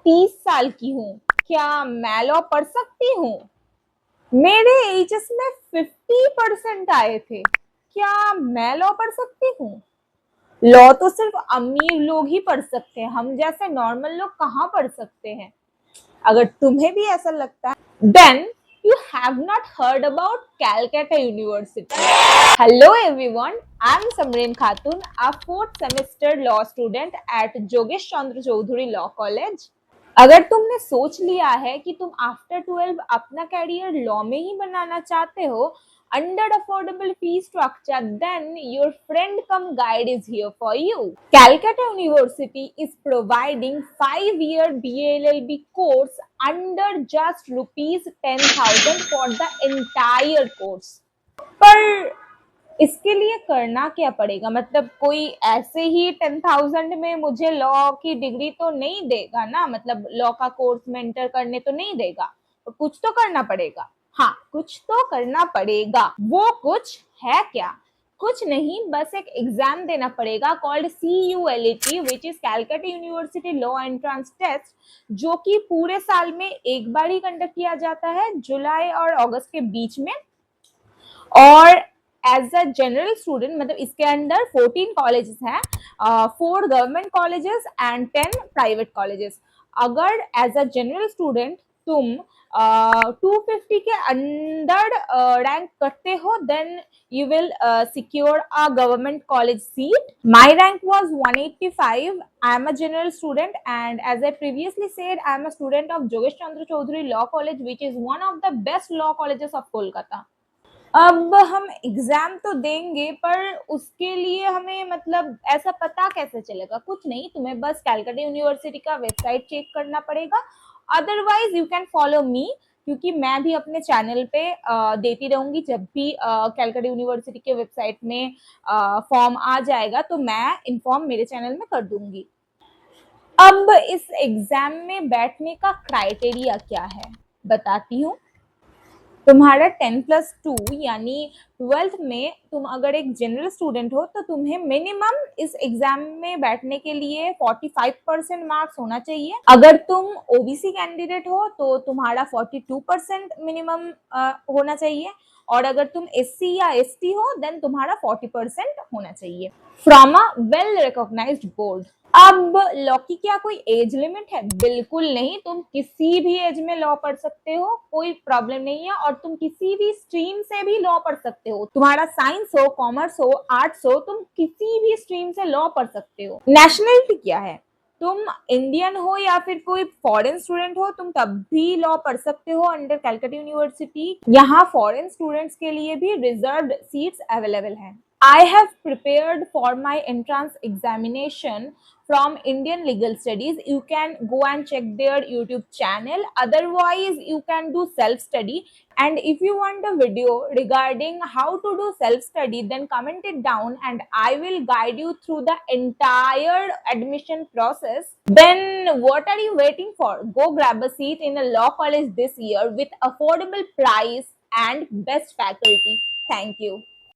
30 साल की हूँ, क्या मैं लॉ पढ़ सकती हूँ? मेरे एचएस में 50% आए थे, क्या मैं लॉ पढ़ सकती हूँ? लॉ तो सिर्फ अमीर लोग ही पढ़ सकते हैं, हम जैसे नॉर्मल लोग कहाँ पढ़ सकते हैं? अगर तुम्हें भी ऐसा लगता है, then you have not heard about Calcutta University. Hello everyone, I'm Samreen Khatun, a 4th semester law student at Jogesh Chandra Chaudhary Law College. अगर तुमने सोच लिया है कि तुम आफ्टर 12 अपना कैरियर लॉ में ही बनाना चाहते हो under affordable fee structure, then your friend come guide is here for you. Calcutta University is providing 5-year BLLB course under just rupees 10,000 for the entire course. पर इसके लिए करना क्या पड़ेगा? मतलब कोई ऐसे ही 10,000 में मुझे लॉ की डिग्री तो नहीं देगा ना, मतलब लॉ का कोर्स में एंटर करने तो नहीं देगा, तो कुछ तो करना पड़ेगा। हाँ, कुछ तो करना पड़ेगा। वो कुछ है क्या? कुछ नहीं, बस एक एग्जाम देना पड़ेगा called CULET, which is Calcutta university law entrance test, जो कि पूरे साल में एक बार ही कंडक्ट किया जाता है, जुलाई और अगस्त के बीच में। और एज अ जनरल स्टूडेंट, मतलब इसके अंदर 14 कॉलेजेस हैं, 4 government colleges and 10 private colleges. अगर एज अ जनरल स्टूडेंट तुम 250 के अंदर रैंक करते हो, then you will secure a government college seat. My rank was 185. I am a general student, and as I previously said, I am a student of Jogesh Chandra Chaudhary Law College, which is one of the best law colleges of Kolkata. अब हम exam तो देंगे, पर उसके लिए हमें मतलब ऐसा पता कैसे चलेगा? कुछ नहीं, तुम्हें बस कैलकटा यूनिवर्सिटी का वेबसाइट चेक करना पड़ेगा। Otherwise you can follow me, क्योंकि मैं भी अपने चैनल पे देती रहूंगी। जब भी कैलकटा यूनिवर्सिटी के वेबसाइट में फॉर्म आ जाएगा तो मैं इन्फॉर्म मेरे चैनल में कर दूंगी। अब इस एग्जाम में बैठने का क्राइटेरिया क्या है बताती हूँ। तुम्हारा 10+2 यानी 12th में तुम अगर एक जनरल स्टूडेंट हो तो तुम्हें मिनिमम इस एग्जाम में बैठने के लिए 45% मार्क्स होना चाहिए। अगर तुम ओबीसी कैंडिडेट हो तो तुम्हारा 42% मिनिमम होना चाहिए, और अगर तुम एससी या एसटी हो देन तुम्हारा 40% होना चाहिए from a well recognised board. अब लॉ की क्या कोई एज लिमिट है? बिल्कुल नहीं, तुम किसी भी एज में लॉ पढ़ सकते हो, कोई प्रॉब्लम नहीं है। और तुम किसी भी स्ट्रीम से भी लॉ पढ़ सकते हो, तुम्हारा साइंस हो, कॉमर्स हो, आर्ट्स हो, तुम किसी भी स्ट्रीम से लॉ पढ़ सकते हो। नेशनलिटी क्या है? तुम इंडियन हो या फिर कोई फॉरेन स्टूडेंट हो, तुम तब भी लॉ पढ़ सकते हो अंडर कैलकटा यूनिवर्सिटी। यहाँ फॉरेन स्टूडेंट्स के लिए भी रिजर्व्ड सीट्स अवेलेबल हैं। I have prepared for my entrance examination from Indian Legal Studies. You can go and check their YouTube channel. Otherwise, you can do self-study. And if you want a video regarding how to do self-study, then comment it down and I will guide you through the entire admission process. Then what are you waiting for? Go grab a seat in a law college this year with affordable price and best faculty. Thank you.